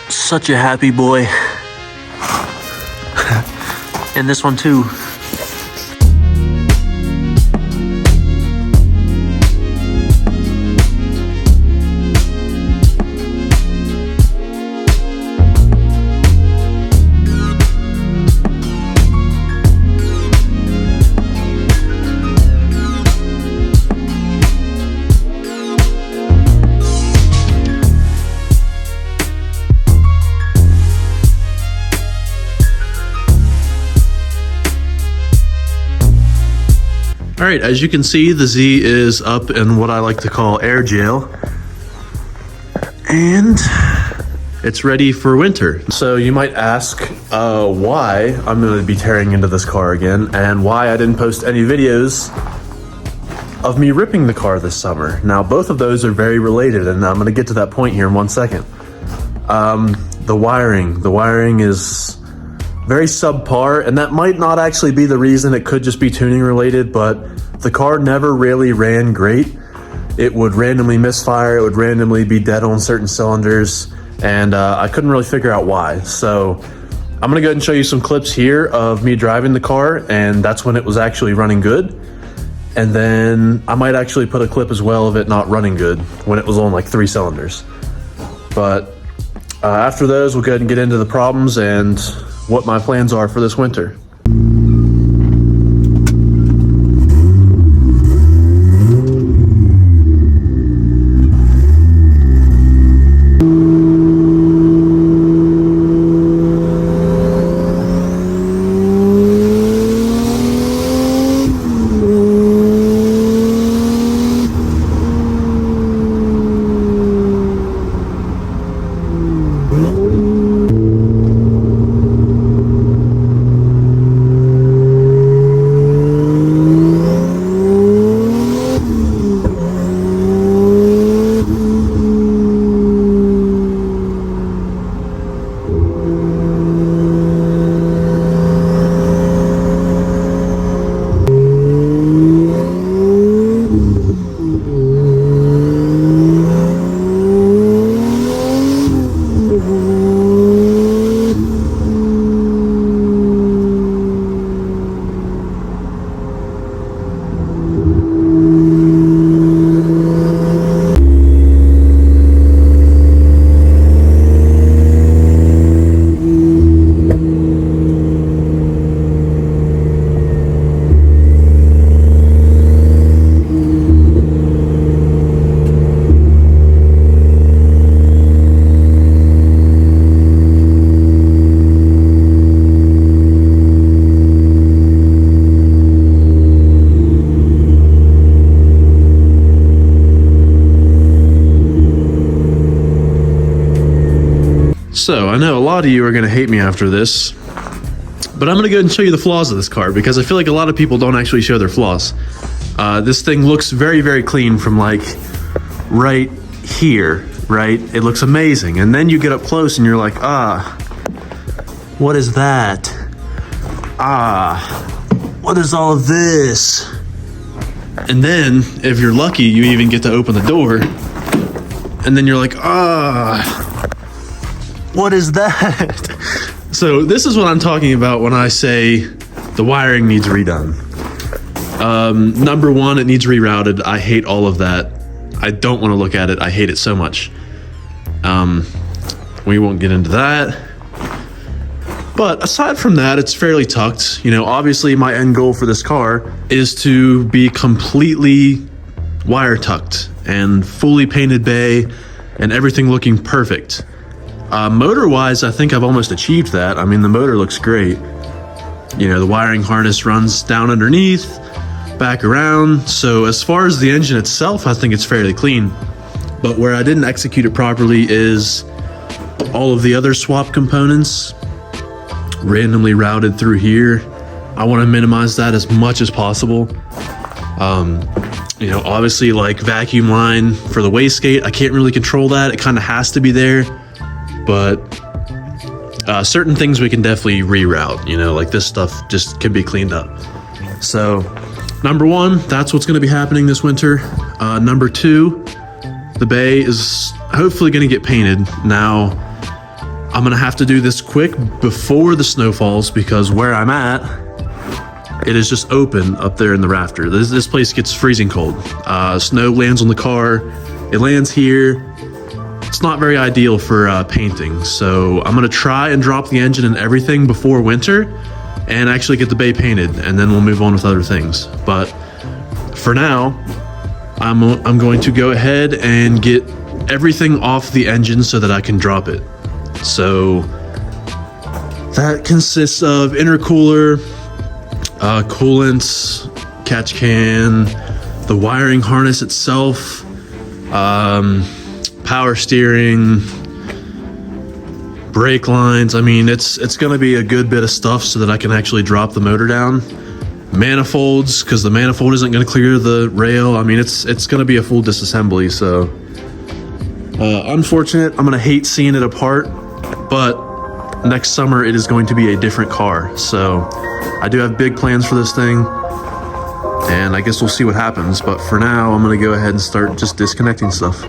Such a happy boy. And this one too. All right, as you can see, the Z is up in what I like to call air jail. And it's ready for winter. So you might ask why I'm gonna be tearing into this car again and why I didn't post any videos of me ripping the car this summer. Now, both of those are very related, and I'm gonna get to that point here in 1 second. The wiring is very subpar, and that might not actually be the reason. It could just be tuning related, but the car never really ran great. It would randomly misfire, it would randomly be dead on certain cylinders, and I couldn't really figure out why. So I'm gonna go ahead and show you some clips here of me driving the car, and that's when it was actually running good. And then I might actually put a clip as well of it not running good when it was on like 3 cylinders. But after those, we'll go ahead and get into the problems and what my plans are for this winter. So, I know a lot of you are going to hate me after this, but I'm going to go ahead and show you the flaws of this car because I feel like a lot of people don't actually show their flaws. This thing looks very, very clean from like right here, right? It looks amazing. And then you get up close and you're like, what is that? What is all of this? And then, if you're lucky, you even get to open the door and then you're like, what is that? So this is what I'm talking about when I say the wiring needs redone. Number one, it needs rerouted. I hate all of that. I don't want to look at it. I hate it so much. We won't get into that. But aside from that, it's fairly tucked. You know, obviously my end goal for this car is to be completely wire tucked and fully painted bay and everything looking perfect. Motor-wise, I think I've almost achieved that. I mean, the motor looks great. You know, the wiring harness runs down underneath, back around. So as far as the engine itself, I think it's fairly clean. But where I didn't execute it properly is all of the other swap components randomly routed through here. I want to minimize that as much as possible. You know, obviously like vacuum line for the wastegate, I can't really control that. It kind of has to be there. But certain things we can definitely reroute, you know, like this stuff just can be cleaned up. So number one, that's what's going to be happening this winter. Number two, the bay is hopefully going to get painted. Now, I'm gonna have to do this quick before the snow falls because where I'm at, it is just open up there in the rafter. This place gets freezing cold. Snow lands on the car, it lands here. It's not very ideal for painting, so I'm gonna try and drop the engine and everything before winter and actually get the bay painted, and then we'll move on with other things. But for now, I'm going to go ahead and get everything off the engine so that I can drop it. So that consists of intercooler, coolant, catch can, the wiring harness itself, power steering, brake lines. I mean, it's going to be a good bit of stuff so that I can actually drop the motor down. Manifolds, because the manifold isn't going to clear the rail. I mean, it's going to be a full disassembly. So unfortunate. I'm going to hate seeing it apart, but next summer it is going to be a different car. So I do have big plans for this thing, and I guess we'll see what happens. But for now, I'm going to go ahead and start just disconnecting stuff.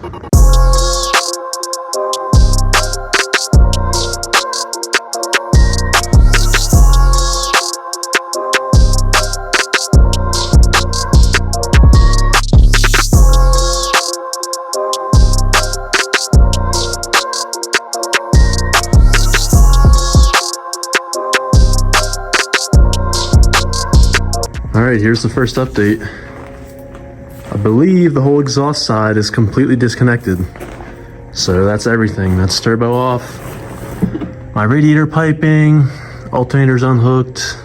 Alright, here's the first update. I believe the whole exhaust side is completely disconnected. So that's everything. That's turbo off. My radiator piping, alternator's unhooked.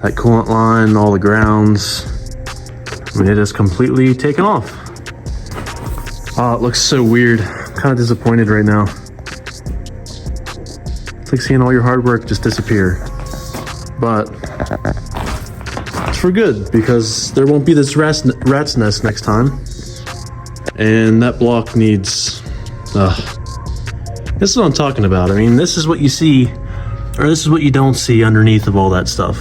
That coolant line, all the grounds. I mean, it is completely taken off. Oh, it looks so weird. I'm kind of disappointed right now. It's like seeing all your hard work just disappear. But for good, because there won't be this rat's nest next time, and that block needs this is what I'm talking about. I mean, this is what you see, or this is what you don't see underneath of all that stuff,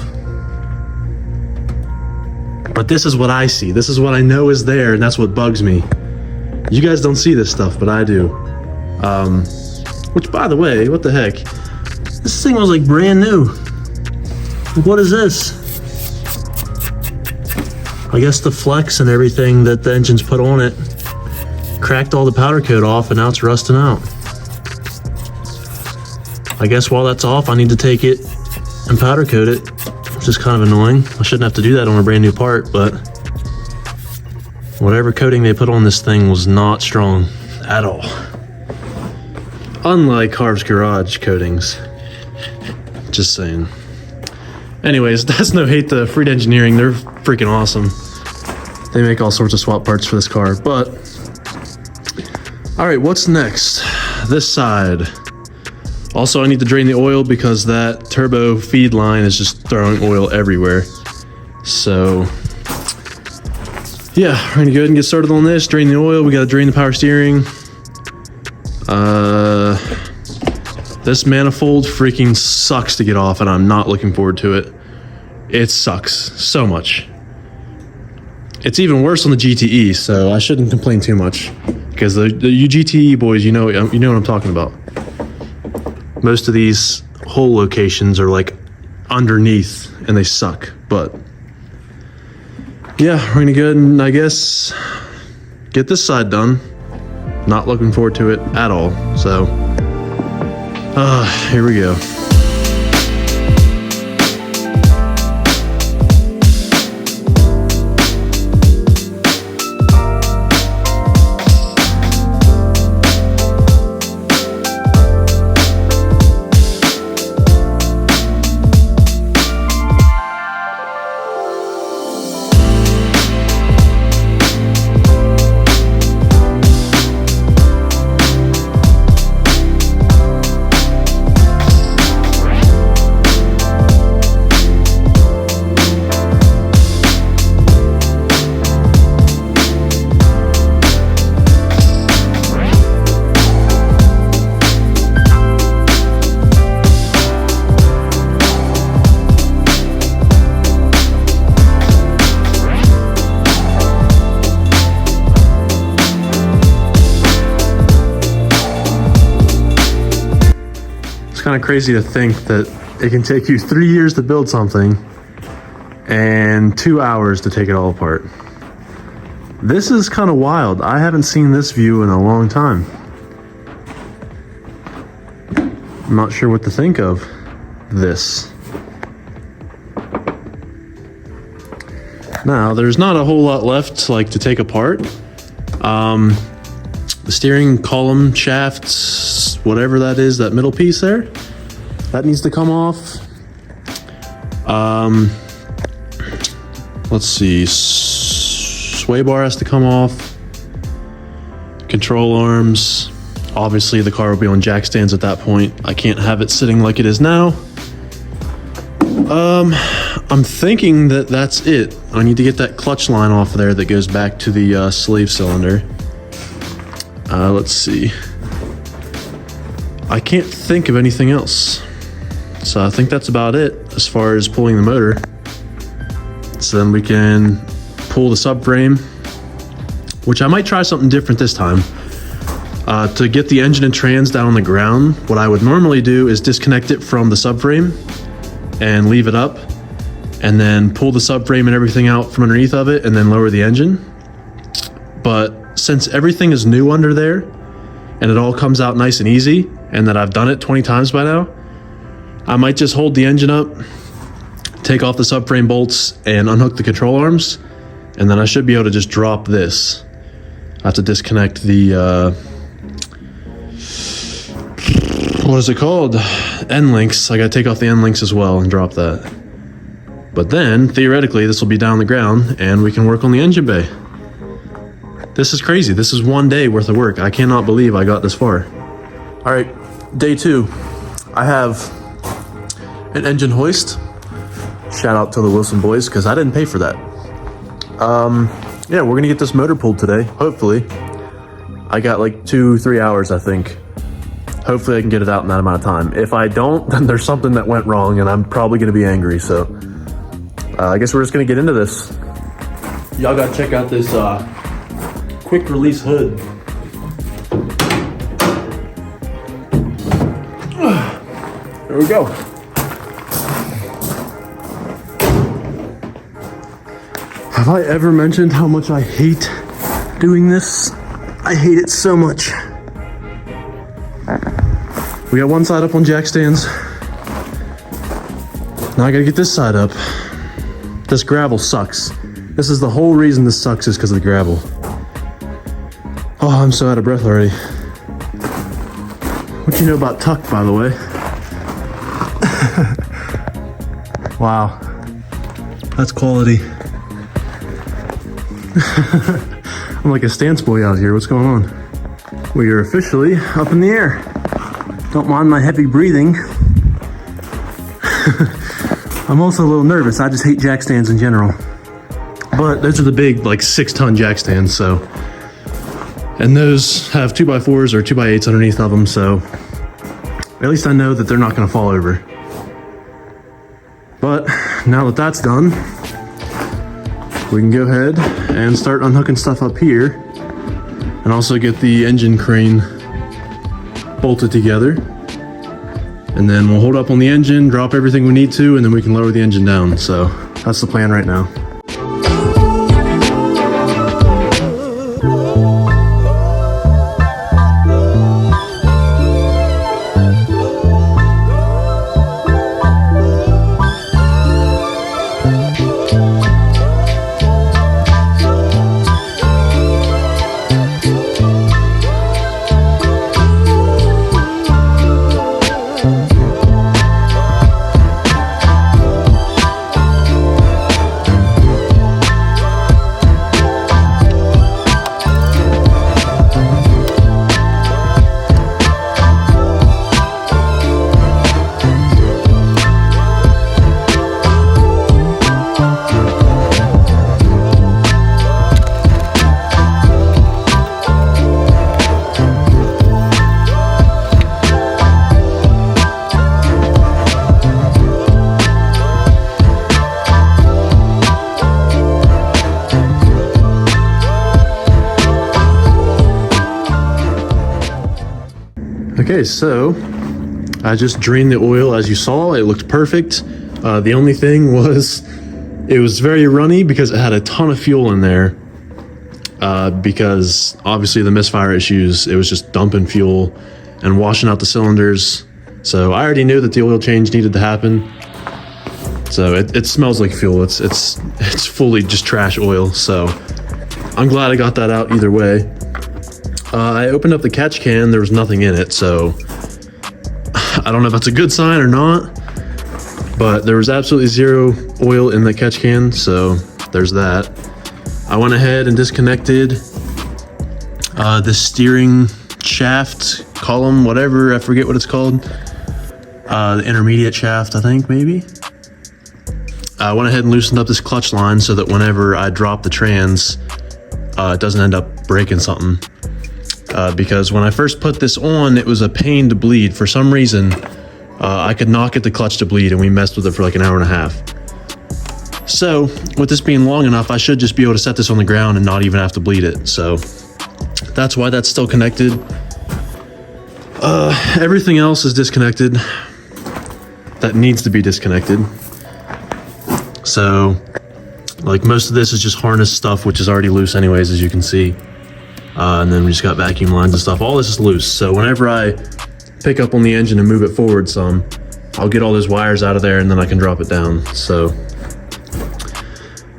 but this is what I see. This is what I know is there, and that's what bugs me. You guys don't see this stuff, but I do. Which, by the way, what the heck, this thing was like brand new. What is this? I guess the flex and everything that the engine's put on it cracked all the powder coat off, and now it's rusting out. I guess while that's off, I need to take it and powder coat it, which is kind of annoying. I shouldn't have to do that on a brand new part, but whatever coating they put on this thing was not strong at all. Unlike Harv's Garage coatings. Just saying. Anyways, that's no hate to Freed Engineering. They're freaking awesome. They make all sorts of swap parts for this car. But all right, what's next? This side. Also, I need to drain the oil because that turbo feed line is just throwing oil everywhere. So yeah, we're gonna go ahead and get started on this. Drain the oil. We gotta drain the power steering. This manifold freaking sucks to get off, and I'm not looking forward to it. It sucks so much. It's even worse on the GTE, so I shouldn't complain too much, because the you GTE boys, you know what I'm talking about. Most of these hole locations are like underneath, and they suck. But yeah, we're gonna go ahead and, I guess, get this side done. Not looking forward to it at all. So here we go. It's kind of crazy to think that it can take you 3 years to build something and 2 hours to take it all apart. This is kind of wild. I haven't seen this view in a long time. I'm not sure what to think of this. Now, there's not a whole lot left to take apart. The steering column shafts, whatever that is, that middle piece there, that needs to come off. Let's see, sway bar has to come off. Control arms. Obviously the car will be on jack stands at that point. I can't have it sitting like it is now. I'm thinking that that's it. I need to get that clutch line off there that goes back to the slave cylinder. Let's see. I can't think of anything else. So I think that's about it as far as pulling the motor. So then we can pull the subframe, which I might try something different this time. To get the engine and trans down on the ground, what I would normally do is disconnect it from the subframe and leave it up, and then pull the subframe and everything out from underneath of it and then lower the engine. But since everything is new under there and it all comes out nice and easy, and that I've done it 20 times by now, I might just hold the engine up, take off the subframe bolts and unhook the control arms, and then I should be able to just drop this. I have to disconnect the what is it called? End links. I gotta take off the end links as well and drop that. But then, theoretically, this will be down the ground and we can work on the engine bay. This is crazy. This is 1 day worth of work. I cannot believe I got this far. All right, day 2. I have an engine hoist. Shout out to the Wilson boys, because I didn't pay for that. Yeah, we're gonna get this motor pulled today, hopefully. I got like 2-3 hours, I think. Hopefully I can get it out in that amount of time. If I don't, then there's something that went wrong and I'm probably gonna be angry, so. I guess we're just gonna get into this. Y'all gotta check out this quick release hood. There we go. Have I ever mentioned how much I hate doing this? I hate it so much. We got one side up on jack stands. Now I gotta get this side up. This gravel sucks. This is the whole reason this sucks, is because of the gravel. Oh, I'm so out of breath already. What you know about tuck, by the way? Wow. That's quality. I'm like a stance boy out here. What's going on? We are officially up in the air. Don't mind my heavy breathing. I'm also a little nervous. I just hate jack stands in general. But those are the big, like 6-ton jack stands, so. And those have 2x4s or 2x8s underneath of them, so at least I know that they're not gonna fall over. But now that that's done, we can go ahead and start unhooking stuff up here and also get the engine crane bolted together. And then we'll hold up on the engine, drop everything we need to, and then we can lower the engine down. So that's the plan right now. Okay, so I just drained the oil as you saw. It looked perfect. The only thing was it was very runny because it had a ton of fuel in there. Because obviously the misfire issues, it was just dumping fuel and washing out the cylinders. So I already knew that the oil change needed to happen. So it smells like fuel. It's fully just trash oil. So I'm glad I got that out either way. I opened up the catch can. There was nothing in it. So I don't know if that's a good sign or not. But there was absolutely zero oil in the catch can. So there's that. I went ahead and disconnected the steering shaft column, whatever, I forget what it's called. The intermediate shaft, I think, maybe. I went ahead and loosened up this clutch line so that whenever I drop the trans, it doesn't end up breaking something. Because when I first put this on, it was a pain to bleed. For some reason, I could not get the clutch to bleed, and we messed with it for like an hour and a half. So, with this being long enough, I should just be able to set this on the ground and not even have to bleed it. So, that's why that's still connected. Everything else is disconnected. That needs to be disconnected. So, like most of this is just harness stuff, which is already loose anyways, as you can see. And then we just got vacuum lines and stuff. All this is loose. So whenever I pick up on the engine and move it forward some, I'll get all those wires out of there and then I can drop it down. So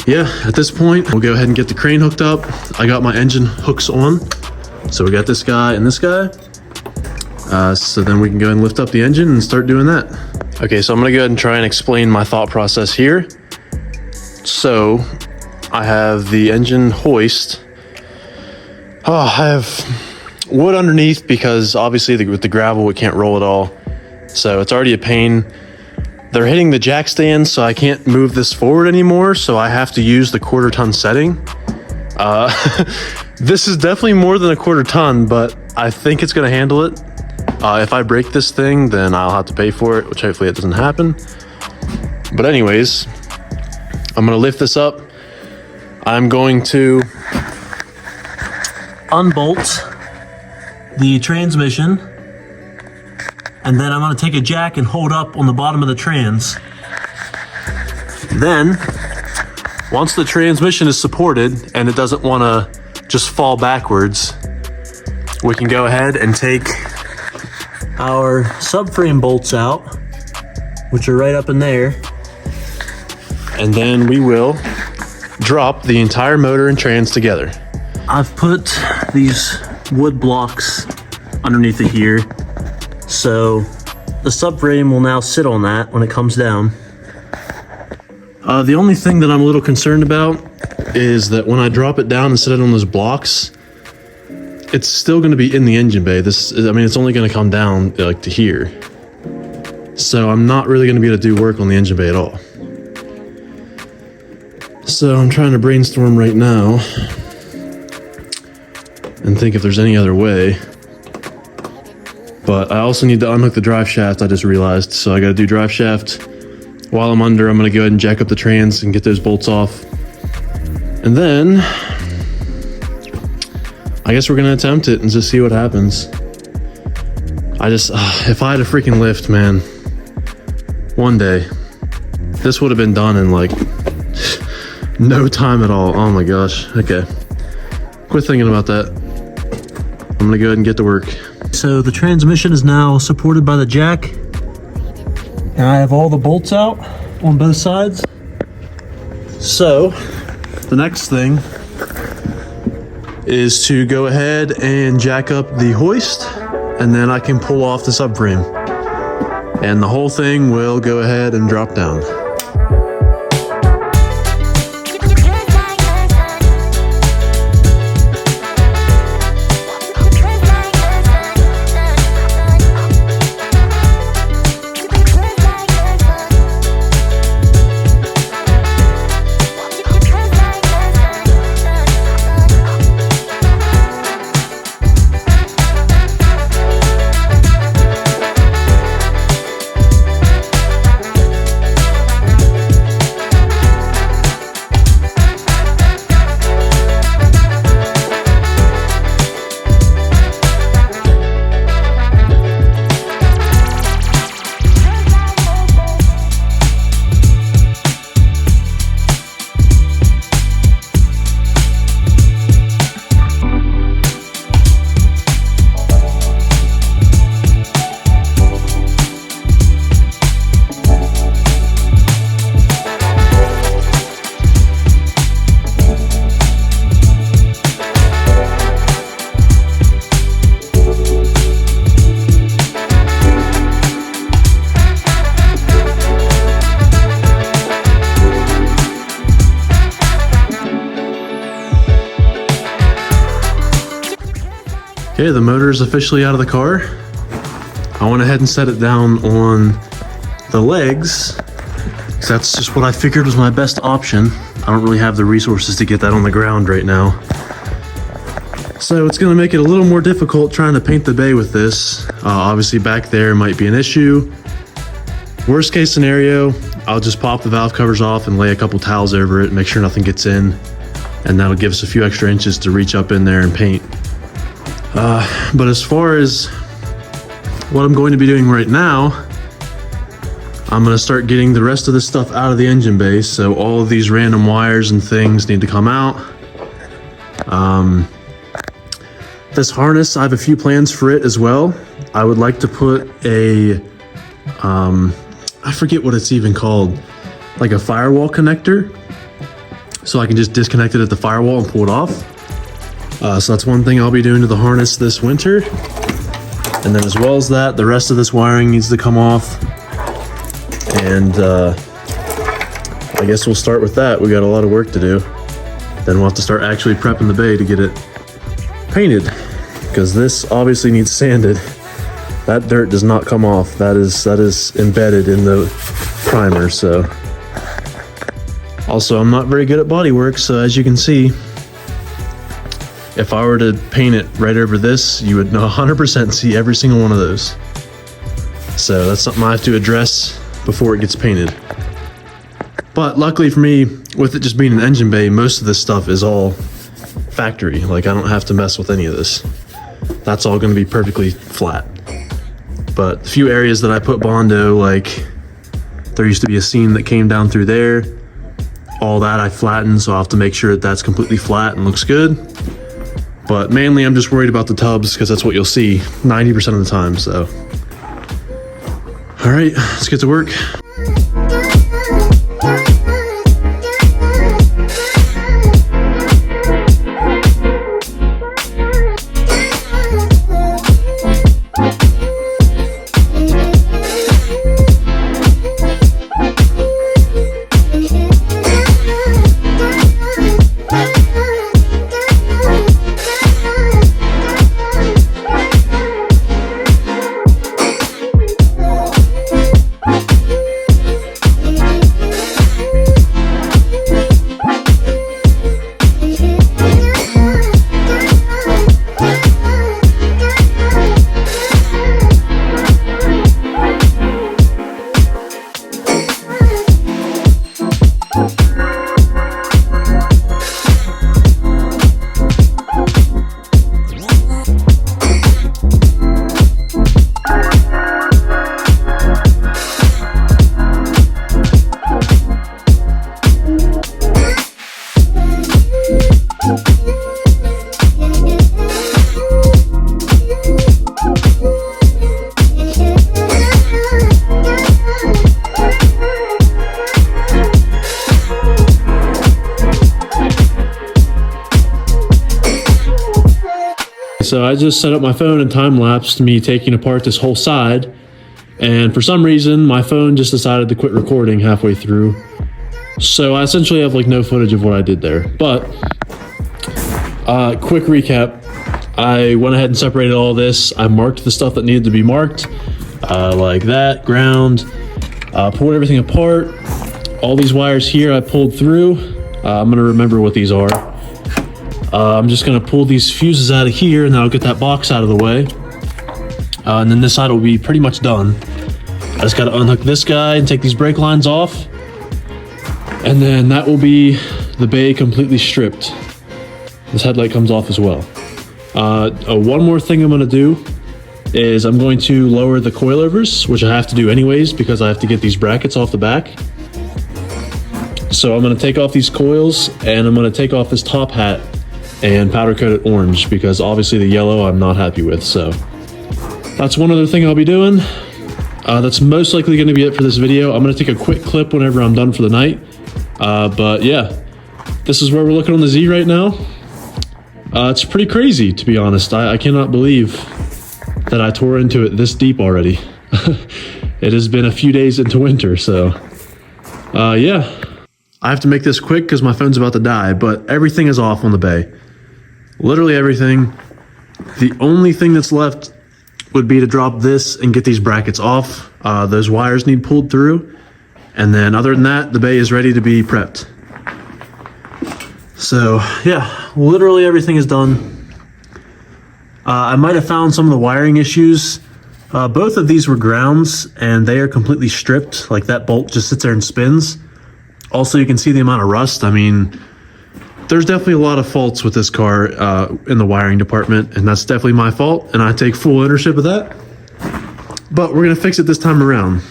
yeah, at this point, we'll go ahead and get the crane hooked up. I got my engine hooks on. So we got this guy and this guy. So then we can go ahead and lift up the engine and start doing that. Okay, so I'm gonna go ahead and try and explain my thought process here. So I have the engine hoist. I have wood underneath because obviously with the gravel, we can't roll it all. So it's already a pain. They're hitting the jack stand, so I can't move this forward anymore. So I have to use the 1/4 ton setting. This is definitely more than a 1/4 ton, but I think it's gonna handle it. If I break this thing, then I'll have to pay for it, which hopefully it doesn't happen. But anyways, I'm gonna lift this up. I'm going to unbolt the transmission, and then I'm going to take a jack and hold up on the bottom of the trans. Then, once the transmission is supported and it doesn't want to just fall backwards, we can go ahead and take our subframe bolts out, which are right up in there, and then we will drop the entire motor and trans together. I've put these wood blocks underneath it here, so the subframe will now sit on that when it comes down. The only thing that I'm a little concerned about is that when I drop it down and set it on those blocks, it's still going to be in the engine bay. It's only going to come down like to here. So I'm not really going to be able to do work on the engine bay at all. So I'm trying to brainstorm right now and think if there's any other way. But I also need to unhook the drive shaft, I just realized. So I gotta do drive shaft. While I'm under, I'm gonna go ahead and jack up the trans and get those bolts off. And then, I guess we're gonna attempt it and just see what happens. If I had a freaking lift, man, one day, this would have been done in like, no time at all. Oh my gosh, okay. Quit thinking about that. I'm gonna go ahead and get to work. So the transmission is now supported by the jack, and I have all the bolts out on both sides. So the next thing is to go ahead and jack up the hoist, and then I can pull off the subframe, and the whole thing will go ahead and drop down. Okay, the motor is officially out of the car. I went ahead and set it down on the legs, because that's just what I figured was my best option. I don't really have the resources to get that on the ground right now. So it's gonna make it a little more difficult trying to paint the bay with this. Obviously back there might be an issue. Worst case scenario, I'll just pop the valve covers off and lay a couple towels over it, make sure nothing gets in, and that'll give us a few extra inches to reach up in there and paint. But as far as what I'm going to be doing right now, I'm gonna start getting the rest of this stuff out of the engine bay. So all of these random wires and things need to come out. This harness, I have a few plans for it as well. I would like to put a, I forget what it's even called, like a firewall connector. So I can just disconnect it at the firewall and pull it off. So that's one thing I'll be doing to the harness this winter. And then as well as that, the rest of this wiring needs to come off. And I guess we'll start with that. We got a lot of work to do. Then we'll have to start actually prepping the bay to get it painted, because this obviously needs sanded. That dirt does not come off. That is embedded in the primer. So also, I'm not very good at body work, so as you can see, if I were to paint it right over this, you would 100% see every single one of those. So that's something I have to address before it gets painted. But luckily for me, with it just being an engine bay, most of this stuff is all factory. Like, I don't have to mess with any of this. That's all going to be perfectly flat. But a few areas that I put Bondo, like there used to be a seam that came down through there. All that I flattened, so I'll have to make sure that that's completely flat and looks good. But mainly I'm just worried about the tubs, because that's what you'll see 90% of the time. So all right, let's get to work. So I just set up my phone and time-lapsed me taking apart this whole side, and for some reason my phone just decided to quit recording halfway through. So I essentially have like no footage of what I did there. But quick recap, I went ahead and separated all this. I marked the stuff that needed to be marked, like that, ground, pulled everything apart. All these wires here I pulled through. I'm gonna remember what these are. I'm just gonna pull these fuses out of here, and then I'll get that box out of the way. And then this side will be pretty much done. I just gotta unhook this guy and take these brake lines off. And then that will be the bay completely stripped. This headlight comes off as well. One more thing I'm gonna do is I'm going to lower the coilovers, which I have to do anyways because I have to get these brackets off the back. So I'm gonna take off these coils, and I'm gonna take off this top hat and powder coat it orange, because obviously the yellow I'm not happy with. So that's one other thing I'll be doing. That's most likely gonna be it for this video. I'm gonna take a quick clip whenever I'm done for the night. But yeah, this is where we're looking on the Z right now. It's pretty crazy, to be honest. I cannot believe that I tore into it this deep already. It has been a few days into winter, so yeah. I have to make this quick because my phone's about to die, but everything is off on the bay. Literally everything. The only thing that's left would be to drop this and get these brackets off. Those wires need pulled through. And then other than that, the bay is ready to be prepped. So yeah, literally everything is done. I might have found some of the wiring issues. Both of these were grounds and they are completely stripped. Like that bolt just sits there and spins. Also, you can see the amount of rust. I mean, there's definitely a lot of faults with this car in the wiring department, and that's definitely my fault, and I take full ownership of that. But we're gonna fix it this time around.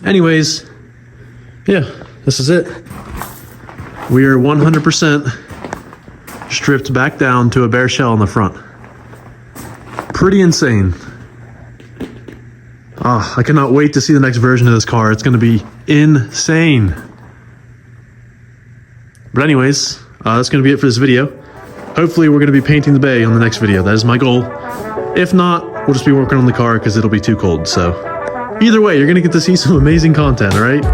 Anyways, yeah, this is it. We are 100% stripped back down to a bare shell on the front. Pretty insane. I cannot wait to see the next version of this car. It's gonna be insane. But anyways, that's going to be it for this video. Hopefully we're going to be painting the bay on the next video. That is my goal. If not, we'll just be working on the car because it'll be too cold. So either way, you're going to get to see some amazing content, all right?